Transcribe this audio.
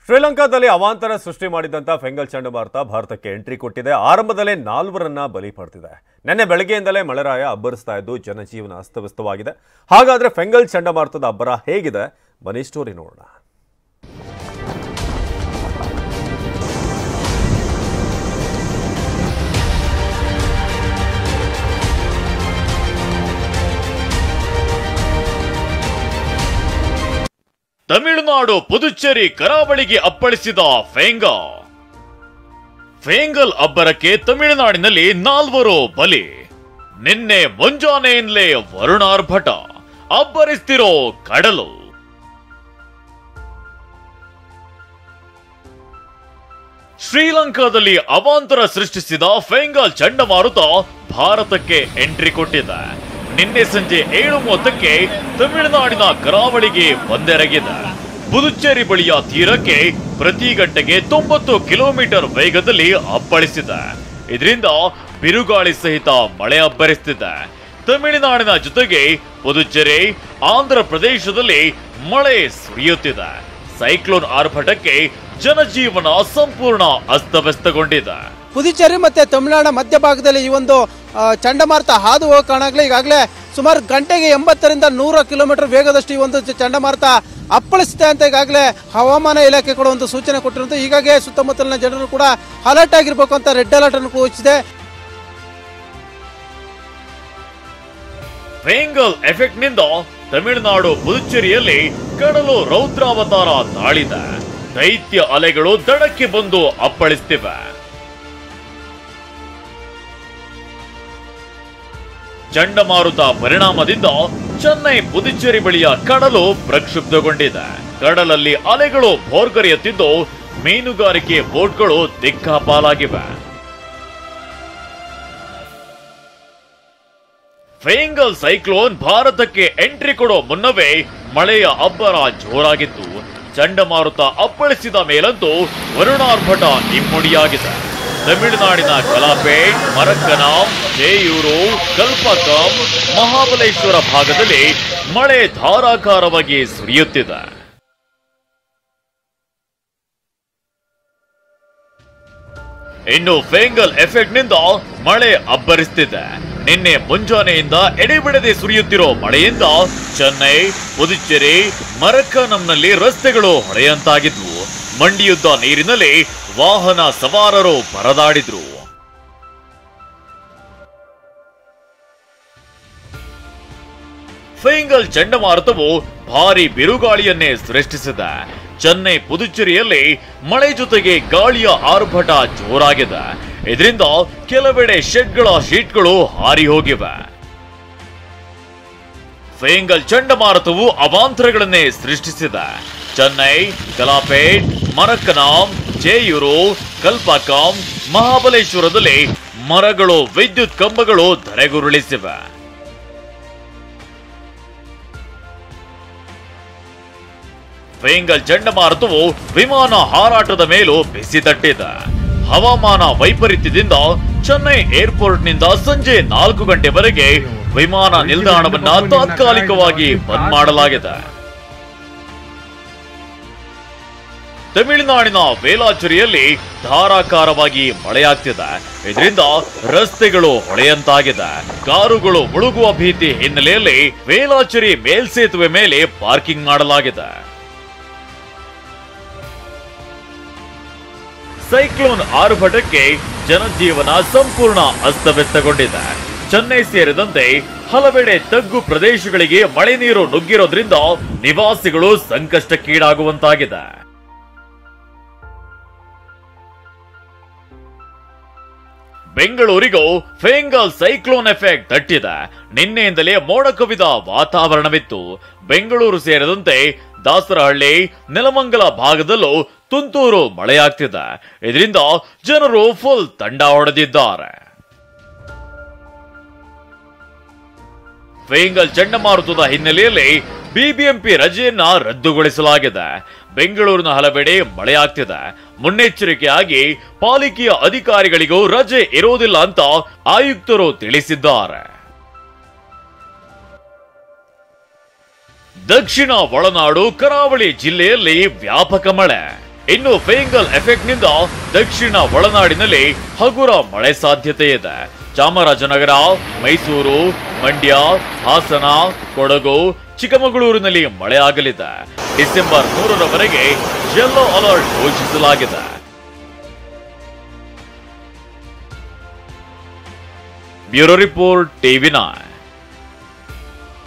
ಶ್ರೀಲಂಕಾದಲ್ಲಿ ಅವಾಂತರ ಸೃಷ್ಟಿ ಮಾಡಿದಂತ ಫೆಂಗಲ್ ಚಂಡಮಾರುತ ಭಾರತಕ್ಕೆ ಎಂಟ್ರಿ ಕೊಟ್ಟಿದೆ. ಆರಂಭದಲ್ಲೇ 4ರನ್ನ ಬಲಿ ಪಡೆದಿದೆ. ನಿನ್ನೆ ಬೆಳಗ್ಗೆಯಿಂದಲೇ ಮಳೆರಾಯ ಅಬ್ಬರಿಸ್ತಾ ಇದ್ದು ಜನಜೀವನ ಅಸ್ತವ್ಯಸ್ತವಾಗಿದೆ. ಹಾಗಾದ್ರೆ ಫೆಂಗಲ್ ಚಂಡಮಾರುತದ ಅಬ್ಬರ ಹೇಗಿದೆ? ಬನ್ನಿ ಸ್ಟೋರಿ ನೋಡೋಣ. ತಮಿಳುನಾಡು ಪುದುಚೇರಿ ಕರಾವಳಿಗೆ ಅಪ್ಪಳಿಸಿದ ಫೆಂಗಲ್ ಅಬ್ಬರಕ್ಕೆ ತಮಿಳುನಾಡಿನಲ್ಲಿ 4 ಬಲಿ. ನಿನ್ನೆ ಮುಂಜಾನೆಯಿಂದಲೇ ವರುಣಾರ್ಭಟ ಅಬ್ಬರಿಸ್ತಿರೋ ಕಡಲು. ಶ್ರೀಲಂಕಾದಲ್ಲಿ ಅವಾಂತರ ಸೃಷ್ಟಿಸಿದ ಫೆಂಗಲ್ ಚಂಡಮಾರುತ ಭಾರತಕ್ಕೆ ಎಂಟ್ರಿ ಕೊಟ್ಟಿದೆ. ನಿನ್ನೆ ಸಂಜೆ 7:30ಕ್ಕೆ ತಮಿಳುನಾಡಿನ ಕರಾವಳಿಗೆ ಬಂದೆರಗಿದೆ. ಪುದುಚೇರಿ ಬಳಿಯ ತೀರಕ್ಕೆ ಪ್ರತಿ ಗಂಟೆಗೆ 90 ಕಿಲೋಮೀಟರ್ ವೇಗದಲ್ಲಿ ಅಪ್ಪಳಿಸಿದೆ. ಇದರಿಂದ ಬಿರುಗಾಳಿ ಸಹಿತ ಮಳೆ ಅಬ್ಬರಿಸುತ್ತಿದೆ. ತಮಿಳುನಾಡಿನ ಜೊತೆಗೆ ಪುದುಚೇರಿ, ಆಂಧ್ರ ಪ್ರದೇಶದಲ್ಲಿ ಮಳೆ ಸುರಿಯುತ್ತಿದೆ. ಸೈಕ್ಲೋನ್ ಆರ್ಭಟಕ್ಕೆ ಜನಜೀವನ ಸಂಪೂರ್ಣ ಅಸ್ತವ್ಯಸ್ತಗೊಂಡಿದೆ. ಪುದುಚೇರಿ ಮತ್ತೆ ತಮಿಳುನಾಡಿನ ಮಧ್ಯಭಾಗದಲ್ಲಿ ಈ ಒಂದು ಚಂಡಮಾರುತ ಹಾದು ಹೋಗೋ ಕಾರಣಾಗಲೇ ಈಗಾಗಲೇ ಸುಮಾರು ಗಂಟೆಗೆ 80ರಿಂದ 100 ಕಿಲೋಮೀಟರ್ ವೇಗದಷ್ಟು ಈ ಒಂದು ಚಂಡಮಾರುತ ಅಪ್ಪಳಿಸುತ್ತೆ ಅಂತ ಈಗಾಗಲೇ ಹವಾಮಾನ ಇಲಾಖೆ ಕೂಡ ಒಂದು ಸೂಚನೆ ಕೊಟ್ಟಿರುವಂತೆ. ಹೀಗಾಗಿ ಸುತ್ತಮುತ್ತಲಿನ ಜನರು ಕೂಡ ಅಲರ್ಟ್ ಆಗಿರ್ಬೇಕು ಅಂತ ರೆಡ್ ಅಲರ್ಟ್ ಅನ್ನು ಘೋಷಿಸಿದೆ. ಫೆಂಗಲ್ ಎಫೆಕ್ಟ್ ನಿಂದ ತಮಿಳುನಾಡು ಪುದುಚೇರಿಯಲ್ಲಿ ಕಡಲು ರೌದ್ರಾವತಾರ ತಾಳಿದೆ. ದೈತ್ಯ ಅಲೆಗಳು ದಡಕ್ಕೆ ಬಂದು ಅಪ್ಪಳಿಸುತ್ತಿವೆ. ಚಂಡಮಾರುತ ಪರಿಣಾಮದಿಂದ ಚೆನ್ನೈ ಪುದುಚೇರಿ ಬಳಿಯ ಕಡಲು ಪ್ರಕ್ಷುಬ್ಧಗೊಂಡಿದೆ. ಕಡಲಲ್ಲಿ ಅಲೆಗಳು ಭೋರ್ಗರೆಯುತ್ತಿದ್ದು ಮೀನುಗಾರಿಕೆ ಬೋಟ್ಗಳು ದಿಕ್ಕಾಪಾಲಾಗಿವೆ. ಫೆಂಗಲ್ ಸೈಕ್ಲೋನ್ ಭಾರತಕ್ಕೆ ಎಂಟ್ರಿ ಕೊಡೋ ಮುನ್ನವೇ ಮಳೆಯ ಅಬ್ಬರ ಜೋರಾಗಿತ್ತು. ಚಂಡಮಾರುತ ಅಪ್ಪಳಿಸಿದ ಮೇಲಂತೂ ವರುಣಾರ್ಭಟ ಇಮ್ಮಡಿಯಾಗಿದೆ. ತಮಿಳುನಾಡಿನ ಕಲಾಪೇಟ್, ಮರಕ್ಕನಂ, ಜೇಯೂರು, ಕಲ್ಪಕಂ, ಮಹಾಬಲೇಶ್ವರ ಭಾಗದಲ್ಲಿ ಮಳೆ ಧಾರಾಕಾರವಾಗಿ ಸುರಿಯುತ್ತಿದೆ. ಇನ್ನು ಫೆಂಗಲ್ ಎಫೆಕ್ಟ್ ನಿಂದ ಮಳೆ ಅಬ್ಬರಿಸುತ್ತಿದೆ. ನಿನ್ನೆ ಮುಂಜಾನೆಯಿಂದ ಎಡೆಬಿಡದೆ ಸುರಿಯುತ್ತಿರೋ ಮಳೆಯಿಂದ ಚೆನ್ನೈ, ಪುದುಚೇರಿ, ಮರಕ್ಕನಂನಲ್ಲಿ ರಸ್ತೆಗಳು ಹೊಳೆಯಂತಾಗಿದ್ವು. ಮಂಡಿಯುದ್ದ ನೀರಿನಲ್ಲಿ ವಾಹನ ಸವಾರರು ಪರದಾಡಿದ್ರು. ಫೆಂಗಲ್ ಚಂಡಮಾರುತವು ಭಾರಿ ಬಿರುಗಾಳಿಯನ್ನೇ ಸೃಷ್ಟಿಸಿದೆ. ಚೆನ್ನೈ ಪುದುಚೇರಿಯಲ್ಲಿ ಮಳೆ ಜೊತೆಗೆ ಗಾಳಿಯ ಆರ್ಭಟ ಜೋರಾಗಿದೆ. ಇದರಿಂದ ಕೆಲವೆಡೆ ಶೆಡ್ಗಳ ಶೀಟ್ಗಳು ಹಾರಿ ಹೋಗಿವೆ. ಫೆಂಗಲ್ ಚಂಡಮಾರುತವು ಅವಾಂತರಗಳನ್ನೇ ಸೃಷ್ಟಿಸಿದೆ. ಚೆನ್ನೈ, ಕಲಾಪೇಟ್, ಮರಕ್ಕನಂ, ಜೇಯೂರು, ಕಲ್ಪಕಂ, ಮಹಾಬಲೇಶ್ವರದಲ್ಲಿ ಮರಗಳು, ವಿದ್ಯುತ್ ಕಂಬಗಳು ಧರೆಗುರುಳಿಸಿವೆ. ಫೆಂಗಲ್ ಚಂಡಮಾರುತವು ವಿಮಾನ ಹಾರಾಟದ ಮೇಲೂ ಬಿಸಿ ತಟ್ಟಿದೆ. ಹವಾಮಾನ ವೈಪರೀತ್ಯದಿಂದ ಚೆನ್ನೈ ಏರ್ಪೋರ್ಟ್ನಿಂದ ಸಂಜೆ 4 ಗಂಟೆವರೆಗೆ ವಿಮಾನ ನಿಲ್ದಾಣವನ್ನ ತಾತ್ಕಾಲಿಕವಾಗಿ ಬಂದ್ ಮಾಡಲಾಗಿದೆ. ತಮಿಳುನಾಡಿನ ವೇಲಾಚುರಿಯಲ್ಲಿ ಧಾರಾಕಾರವಾಗಿ ಮಳೆಯಾಗ್ತಿದೆ. ಇದರಿಂದ ರಸ್ತೆಗಳು ಹೊಳೆಯಂತಾಗಿದೆ. ಕಾರುಗಳು ಮುಳುಗುವ ಭೀತಿ ಹಿನ್ನೆಲೆಯಲ್ಲಿ ವೇಲಾಚುರಿ ಮೇಲ್ಸೇತುವೆ ಮೇಲೆ ಪಾರ್ಕಿಂಗ್ ಮಾಡಲಾಗಿದೆ. ಸೈಕ್ಲೋನ್ ಆರ್ಭಟಕ್ಕೆ ಜನಜೀವನ ಸಂಪೂರ್ಣ ಅಸ್ತವ್ಯಸ್ತಗೊಂಡಿದೆ. ಚೆನ್ನೈ ಸೇರಿದಂತೆ ಹಲವೆಡೆ ತಗ್ಗು ಪ್ರದೇಶಗಳಿಗೆ ಮಳೆ ನೀರು ನುಗ್ಗಿರೋದ್ರಿಂದ ನಿವಾಸಿಗಳು ಸಂಕಷ್ಟಕ್ಕೀಡಾಗುವಂತಾಗಿದೆ. ಬೆಂಗಳೂರಿಗೂ ಫೆಂಗಲ್ ಸೈಕ್ಲೋನ್ ಎಫೆಕ್ಟ್ ತಟ್ಟಿದೆ. ನಿನ್ನೆಯಿಂದಲೇ ಮೋಡ ಕವಿದ ವಾತಾವರಣವಿತ್ತು. ಬೆಂಗಳೂರು ಸೇರಿದಂತೆ ದಾಸರಹಳ್ಳಿ, ನೆಲಮಂಗಲ ಭಾಗದಲ್ಲೂ ತುಂತುರು ಮಳೆಯಾಗ್ತಿದೆ. ಇದರಿಂದ ಜನರು ಫುಲ್ ತಂಡ ಹೊಡೆದಿದ್ದಾರೆ. ಫೆಂಗಲ್ ಚಂಡಮಾರುತದ ಹಿನ್ನೆಲೆಯಲ್ಲಿ ಬಿಬಿಎಂಪಿ ರಜೆಯನ್ನ ರದ್ದುಗೊಳಿಸಲಾಗಿದೆ. ಬೆಂಗಳೂರಿನ ಹಲವೆಡೆ ಮಳೆಯಾಗ್ತಿದೆ. ಮುನ್ನೆಚ್ಚರಿಕೆಯಾಗಿ ಪಾಲಿಕೆಯ ಅಧಿಕಾರಿಗಳಿಗೂ ರಜೆ ಇರೋದಿಲ್ಲ ಅಂತ ಆಯುಕ್ತರು ತಿಳಿಸಿದ್ದಾರೆ. ದಕ್ಷಿಣ ಒಳನಾಡು ಕರಾವಳಿ ಜಿಲ್ಲೆಯಲ್ಲಿ ವ್ಯಾಪಕ ಮಳೆ. ಇನ್ನು ಫೆಂಗಲ್ ಎಫೆಕ್ಟ್ ನಿಂದ ದಕ್ಷಿಣ ಒಳನಾಡಿನಲ್ಲಿ ಹಗುರ ಮಳೆ ಸಾಧ್ಯತೆ ಇದೆ. ಚಾಮರಾಜನಗರ, ಮೈಸೂರು, ಮಂಡ್ಯ, ಹಾಸನ, ಕೊಡಗು, ಚಿಕ್ಕಮಗಳೂರಿನಲ್ಲಿ ಮಳೆ ಆಗಲಿದೆ. ಡಿಸೆಂಬರ್ 3ರವರೆಗೆ ಯೆಲ್ಲೋ ಅಲರ್ಟ್ ಘೋಷಿಸಲಾಗಿದೆ. Bureau report, TV9.